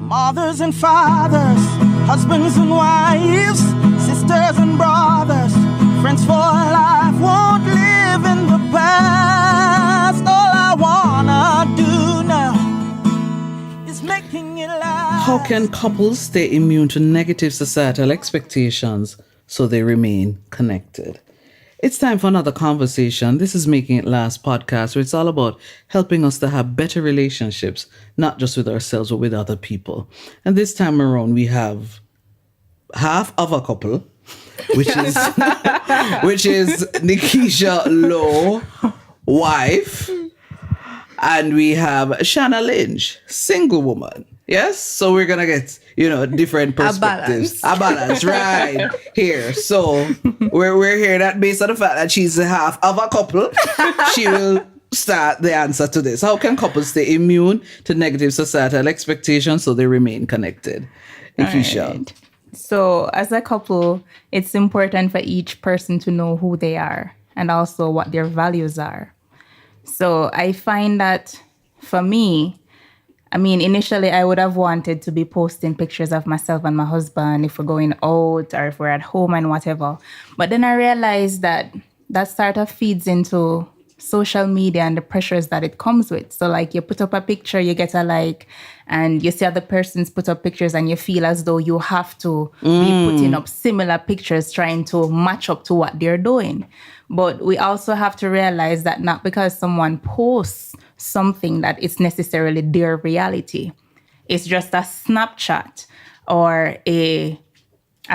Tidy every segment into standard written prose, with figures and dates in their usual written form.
Mothers and fathers, husbands and wives, sisters and brothers, friends for life, won't live in the past. All I wanna do now is making it last. How can couples stay immune to negative societal expectations so they remain connected? It's time for another conversation. This is Making It Last podcast, where it's all about helping us to have better relationships, not just with ourselves, but with other people. And this time around, we have half of a couple, which is Nikesha Lowe, wife, and we have Shana Lynch, single woman. Yes, so we're gonna get different perspectives, a balance right here. So we're here that based on the fact that she's the half of a couple, she will start the answer to this. How can couples stay immune to negative societal expectations so they remain connected? Nikesha. Right. So as a couple, it's important for each person to know who they are and also what their values are. So I find that for me, initially I would have wanted to be posting pictures of myself and my husband if we're going out or if we're at home and whatever. But then I realized that sort of feeds into social media and the pressures that it comes with. So like you put up a picture, you get a like, and you see other persons put up pictures and you feel as though you have to be putting up similar pictures trying to match up to what they're doing. But we also have to realize that not because someone posts something that it's necessarily their reality. It's just a snapshot or a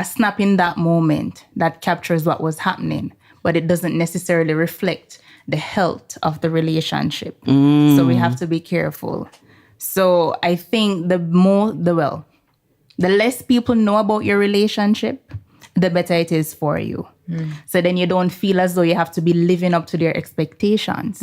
snap in that moment that captures what was happening, but it doesn't necessarily reflect the health of the relationship. So we have to be careful. So I think the less people know about your relationship, the better it is for you. So then you don't feel as though you have to be living up to their expectations.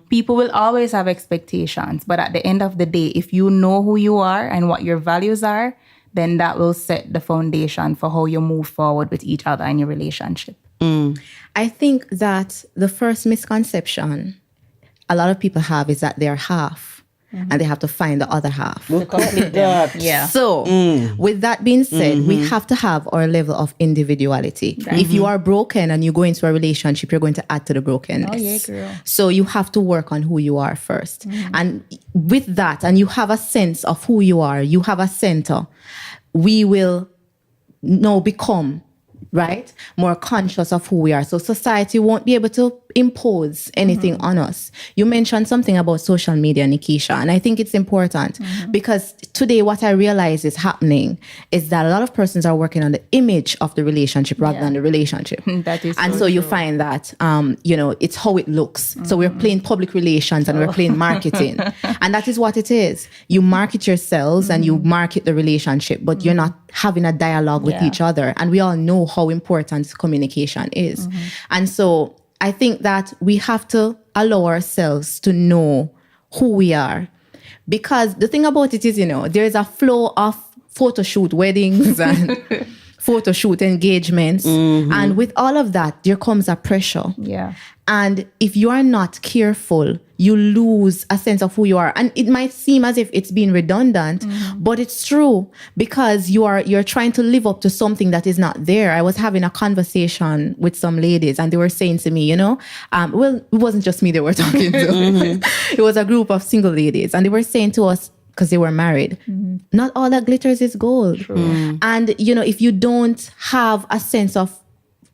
People will always have expectations, but at the end of the day, if you know who you are and what your values are, then that will set the foundation for how you move forward with each other in your relationship. I think that the first misconception a lot of people have is that they're half. And they have to find the other half. Yeah. So, with that being said, we have to have our level of individuality. If you are broken and you go into a relationship, you're going to add to the brokenness. Oh, yeah, girl. So you have to work on who you are first. And with that, and you have a sense of who you are, you have a center, we will now become more conscious of who we are. So society won't be able to impose anything on us. You mentioned something about social media, Nikesha, and I think it's important because today what I realize is happening is that a lot of persons are working on the image of the relationship rather than the relationship. That is and so you find that, it's how it looks. So we're playing public relations and we're playing marketing. And that is what it is. You market yourselves and you market the relationship, but you're not having a dialogue with each other. And we all know how important communication is. And so I think that we have to allow ourselves to know who we are. Because the thing about it is, there is a flow of photo shoot weddings and photo shoot engagements. And with all of that, there comes a pressure. Yeah. And if you are not careful, you lose a sense of who you are. And it might seem as if it's being redundant, but it's true because you're trying to live up to something that is not there. I was having a conversation with some ladies and they were saying to me, it wasn't just me they were talking to. It was a group of single ladies and they were saying to us, because they were married, not all that glitters is gold. And, if you don't have a sense of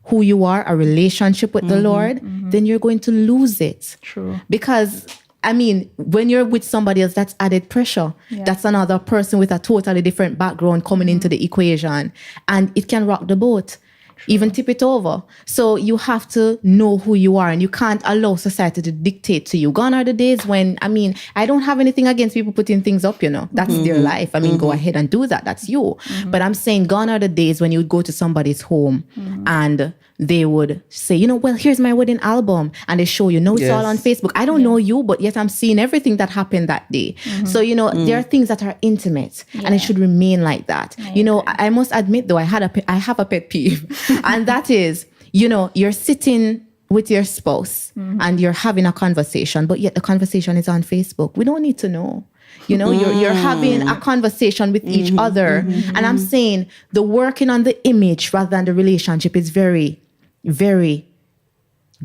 who you are, a relationship with the Lord, then you're going to lose it. True. Because, when you're with somebody else, that's added pressure. Yeah. That's another person with a totally different background coming into the equation. And it can rock the boat. Even tip it over. So you have to know who you are and you can't allow society to dictate to you. Gone are the days when, I don't have anything against people putting things up, That's their life. Go ahead and do that. That's you. But I'm saying gone are the days when you would go to somebody's home and they would say, well, here's my wedding album. And they show you, it's all on Facebook. I don't know you, but yet I'm seeing everything that happened that day. So, there are things that are intimate and it should remain like that. I must admit though, I have a pet peeve. And that is, you're sitting with your spouse and you're having a conversation, but yet the conversation is on Facebook. We don't need to know. You're having a conversation with each other. And I'm saying the working on the image rather than the relationship is very, very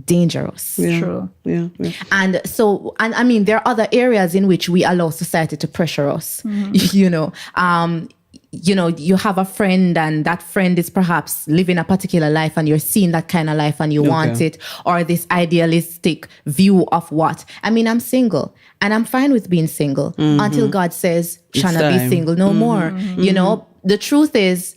dangerous. True. Yeah. And so, and I mean, there are other areas in which we allow society to pressure us. You have a friend and that friend is perhaps living a particular life and you're seeing that kind of life and you want it, or this idealistic view of what. I mean, I'm single and I'm fine with being single until God says, Shana, be single no more. The truth is,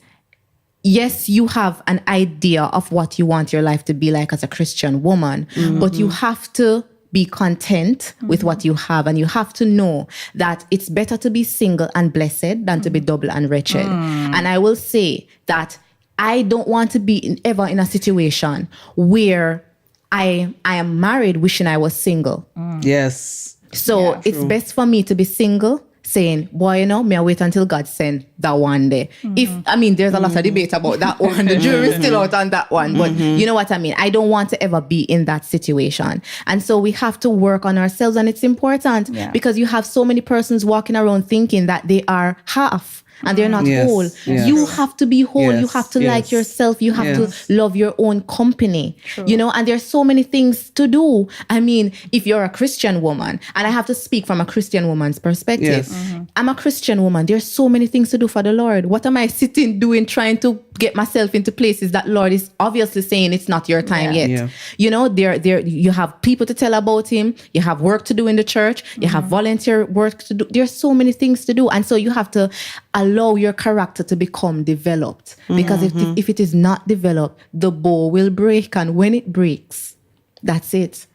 yes, you have an idea of what you want your life to be like as a Christian woman, but you have to be content with what you have. And you have to know that it's better to be single and blessed than to be double and wretched. And I will say that I don't want to be ever in a situation where I am married wishing I was single. Yes. So it's best for me to be single, saying, boy, may I wait until God send that one day. There's a lot of debate about that one. The jury's still out on that one. But you know what I mean? I don't want to ever be in that situation. And so we have to work on ourselves. And it's important because you have so many persons walking around thinking that they are half. And they're not whole. Yes. You have to be whole. You have to like yourself. You have to love your own company. And there's so many things to do. I mean, if you're a Christian woman, and I have to speak from a Christian woman's perspective, I'm a Christian woman. There's so many things to do for the Lord. What am I sitting doing, trying to get myself into places that Lord is obviously saying it's not your time yet? There you have people to tell about him. You have work to do in the church. You have volunteer work to do. There's so many things to do. And so you have to allow your character to become developed. Because if it is not developed, the bow will break. And when it breaks, that's it.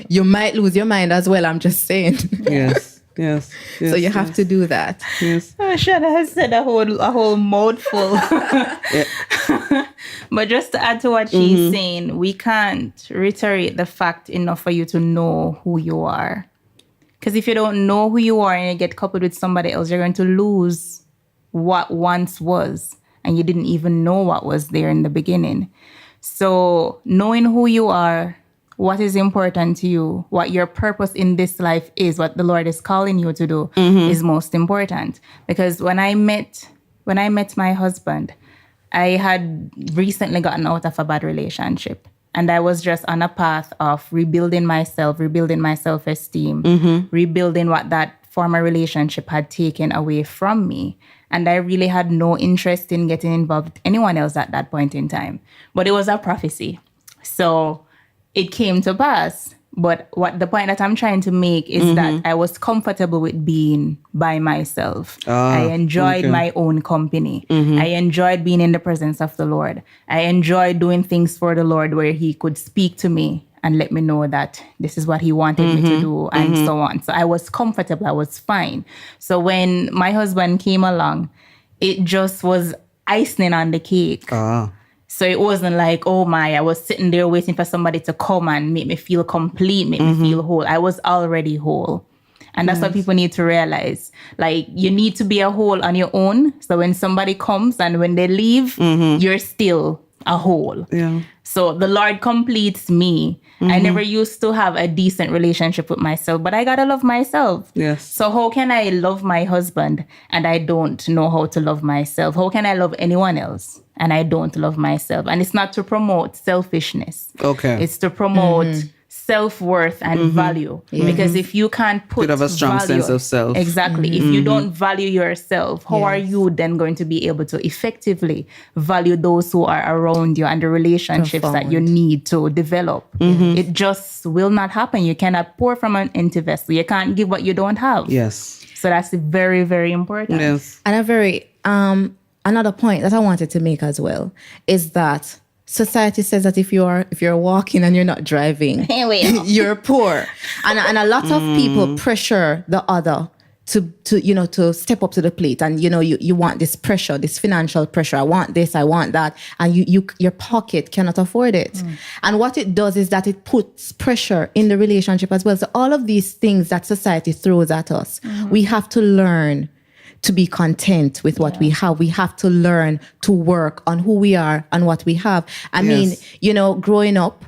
You might lose your mind as well, I'm just saying. Yes. So you have to do that. Yes. Shana has said a whole mouthful. But just to add to what she's saying, we can't reiterate the fact enough for you to know who you are. Because if you don't know who you are and you get coupled with somebody else, you're going to lose what once was. And you didn't even know what was there in the beginning. So knowing who you are, what is important to you, what your purpose in this life is, what the Lord is calling you to do is most important. Because when I met my husband, I had recently gotten out of a bad relationship. And I was just on a path of rebuilding my self-esteem, rebuilding what that former relationship had taken away from me. And I really had no interest in getting involved with anyone else at that point in time. But it was a prophecy. So it came to pass. But what the point that I'm trying to make is that I was comfortable with being by myself. I enjoyed my own company. I enjoyed being in the presence of the Lord. I enjoyed doing things for the Lord where he could speak to me and let me know that this is what he wanted me to do and so on. So I was comfortable. I was fine. So when my husband came along, it just was icing on the cake. So it wasn't like, I was sitting there waiting for somebody to come and make me feel complete, make me feel whole. I was already whole. And that's what people need to realize. Like, you need to be a whole on your own. So when somebody comes and when they leave, you're still a whole. Yeah. So the Lord completes me. I never used to have a decent relationship with myself, but I gotta love myself. Yes. So how can I love my husband and I don't know how to love myself? How can I love anyone else and I don't love myself? And it's not to promote selfishness. Okay. It's to promote self-worth and value. Because if you can't put you have a strong sense of self. Exactly. If you don't value yourself, how are you then going to be able to effectively value those who are around you and the relationships that you need to develop? It just will not happen. You cannot pour from an empty vessel. You can't give what you don't have. Yes. So that's very, very important. Yes. And a very another point that I wanted to make as well is that society says that if you're walking and you're not driving, you're poor, and a lot of people pressure the other to step up to the plate, and you want this pressure, this financial pressure. I want this, I want that, and your pocket cannot afford it. And what it does is that it puts pressure in the relationship as well. So all of these things that society throws at us, we have to learn to be content with what we have. We have to learn to work on who we are and what we have. I mean, growing up,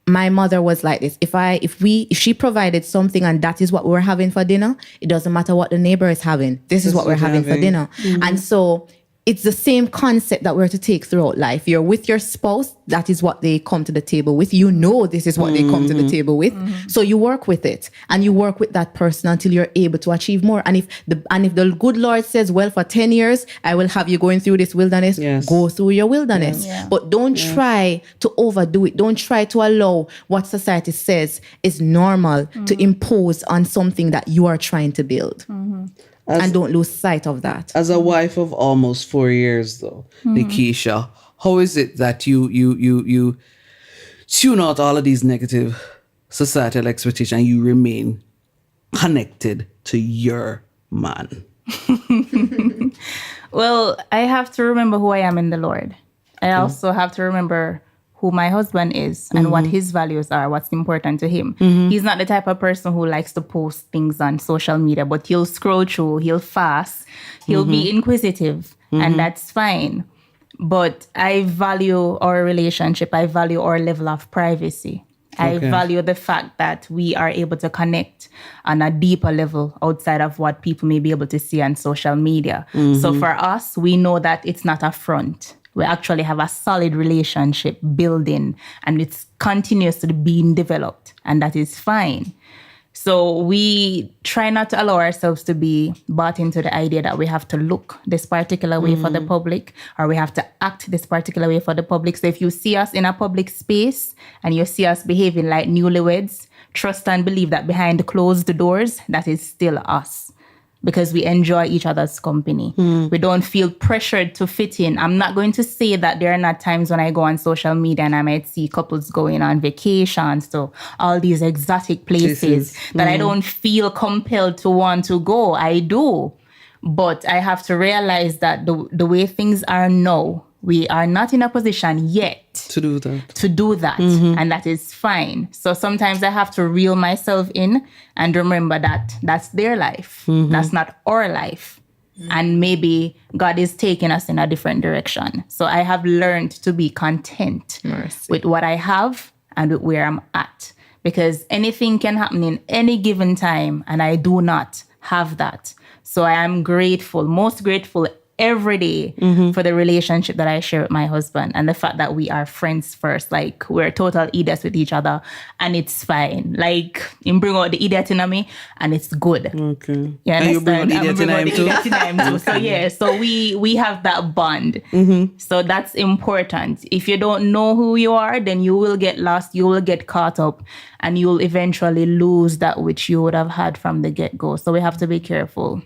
my mother was like this. If she provided something and that is what we're having for dinner, it doesn't matter what the neighbor is having. This is what we're having for dinner. And so it's the same concept that we're to take throughout life. You're with your spouse, that is what they come to the table with. You know this is what they come to the table with. So you work with it and you work with that person until you're able to achieve more. And if the good Lord says, well, for 10 years, I will have you going through this wilderness, go through your wilderness. But don't try to overdo it. Don't try to allow what society says is normal to impose on something that you are trying to build. And don't lose sight of that. As a wife of almost 4 years, though, Nikesha, how is it that you tune out all of these negative societal expectations and you remain connected to your man? Well, I have to remember who I am in the Lord. I also have to remember who my husband is and what his values are, what's important to him. He's not the type of person who likes to post things on social media, but he'll scroll through, he'll fast, he'll be inquisitive, and that's fine. But I value our relationship. I value our level of privacy. I value the fact that we are able to connect on a deeper level outside of what people may be able to see on social media. So for us, we know that it's not a front. We actually have a solid relationship building and it's continuously being developed, and that is fine. So we try not to allow ourselves to be bought into the idea that we have to look this particular way for the public or we have to act this particular way for the public. So if you see us in a public space and you see us behaving like newlyweds, trust and believe that behind closed doors, that is still us. Because we enjoy each other's company. We don't feel pressured to fit in. I'm not going to say that there are not times when I go on social media and I might see couples going on vacations to all these exotic places that I don't feel compelled to want to go. I do. But I have to realize that the way things are now, we are not in a position yet to do that. And that is fine. So sometimes I have to reel myself in and remember that that's their life. That's not our life. And maybe God is taking us in a different direction. So I have learned to be content with what I have and with where I'm at. Because anything can happen in any given time, and I do not have that. So I am grateful, most grateful every day for the relationship that I share with my husband and the fact that we are friends first. Like, we're total idiots with each other and it's fine. Like, you bring out the idiot in me and it's good. Okay. Yeah, and you bring out the idiot in him too? So yeah, so we have that bond. So that's important. If you don't know who you are, then you will get lost, you will get caught up, and you'll eventually lose that which you would have had from the get-go. So we have to be careful.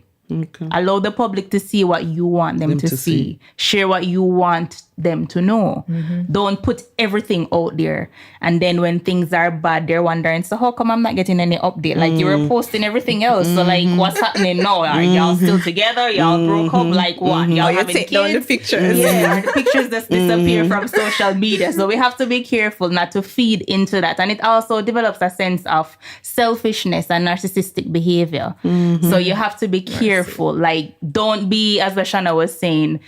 Allow the public to see what you want them to see. Share what you want them to know. Don't put everything out there. And then when things are bad, they're wondering, so how come I'm not getting any update? Like, you were posting everything else. So like, what's happening now? Are y'all still together? Y'all broke up? Like what? Y'all having kids? Down the pictures. Yeah, the pictures just disappear from social media. So we have to be careful not to feed into that. And it also develops a sense of selfishness and narcissistic behavior. So you have to be careful. Like, don't be, as Shana was saying,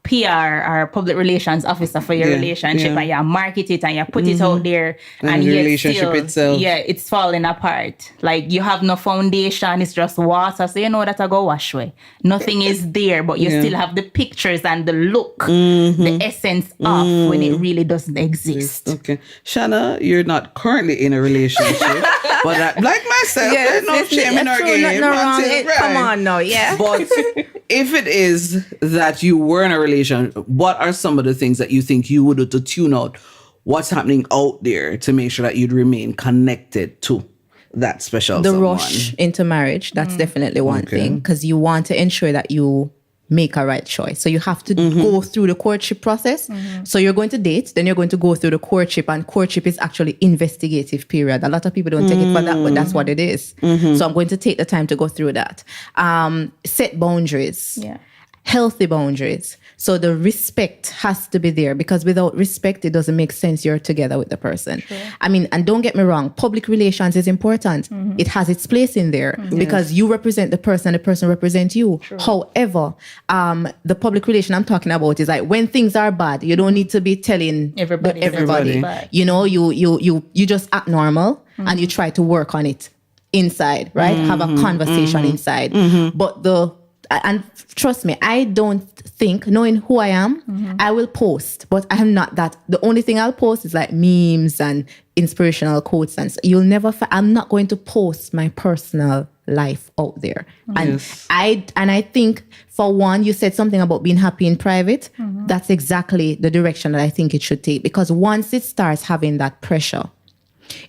PR or public relations officer for your relationship, and you market it and you put it out there, and the yet relationship still, itself, it's falling apart. Like, you have no foundation, it's just water, so you know that I go wash away. Nothing is there, but you still have the pictures and the look, the essence of when it really doesn't exist. Okay, Shana, you're not currently in a relationship, but like myself, there's no shame in our game. Come on now, But if it is that you were in a relationship, what are some of the things that you think you would do to tune out what's happening out there to make sure that you'd remain connected to that special someone? Rush into marriage, that's definitely one thing, because you want to ensure that you make a right choice. So you have to go through the courtship process. So you're going to date, then you're going to go through the courtship, and courtship is actually investigative period. A lot of people don't take it for that, but that's what it is. So I'm going to take the time to go through that. Set boundaries. healthy boundaries. So the respect has to be there, because without respect, it doesn't make sense you're together with the person. True. I mean, and don't get me wrong, public relations is important. It has its place in there because you represent the person, the person represents you. True. However, the public relation I'm talking about is like when things are bad, you don't need to be telling everybody. Bad. You know, you just act normal and you try to work on it inside, right? Have a conversation inside. And trust me, I don't think, knowing who I am, I will post, but I am not that. The only thing I'll post is like memes and inspirational quotes. And so you'll never, I'm not going to post my personal life out there. And I think, for one, you said something about being happy in private. That's exactly the direction that I think it should take, because once it starts having that pressure,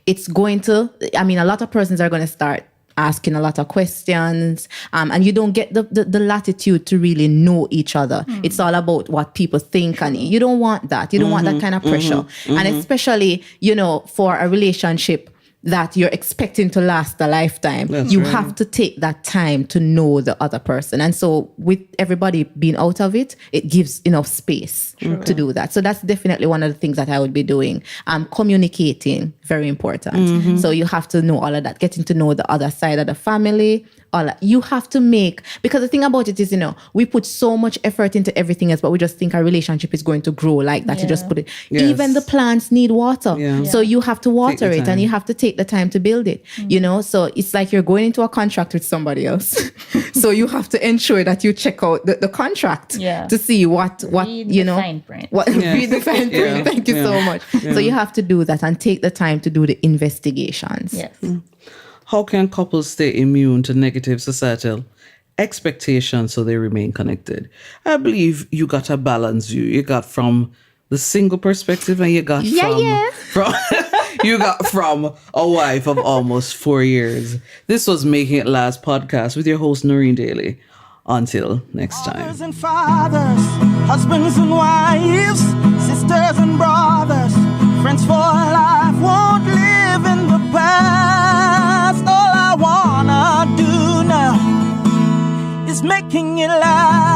it's going to, I mean, a lot of persons are going to start asking a lot of questions, and you don't get the latitude to really know each other. It's all about what people think, and you don't want that. You don't want that kind of pressure. And especially, you know, for a relationship that you're expecting to last a lifetime, you have to take that time to know the other person. And so with everybody being out of it, it gives enough space to do that. So that's definitely one of the things that I would be doing. Communicating, very important. So you have to know all of that, getting to know the other side of the family, all that. You have to make, because the thing about it is, you know, we put so much effort into everything else, but we just think our relationship is going to grow like that. You just put it. Even the plants need water. So you have to water it, and you have to take the time to build it, you know? So it's like you're going into a contract with somebody else. So you have to ensure that you check out the contract to see what read you know, the fine print. Read the fine print. Thank you so much. So you have to do that and take the time to do the investigations. Yes. How can couples stay immune to negative societal expectations so they remain connected? I believe you got a balance view. You got from the single perspective, and you got from you got from a wife of almost 4 years. This was Making It Last podcast with your host, Noreen Daly. Until next time. Mothers and fathers, husbands and wives, sisters and brothers, friends for life, won't live in the past. All I wanna do now is making it last.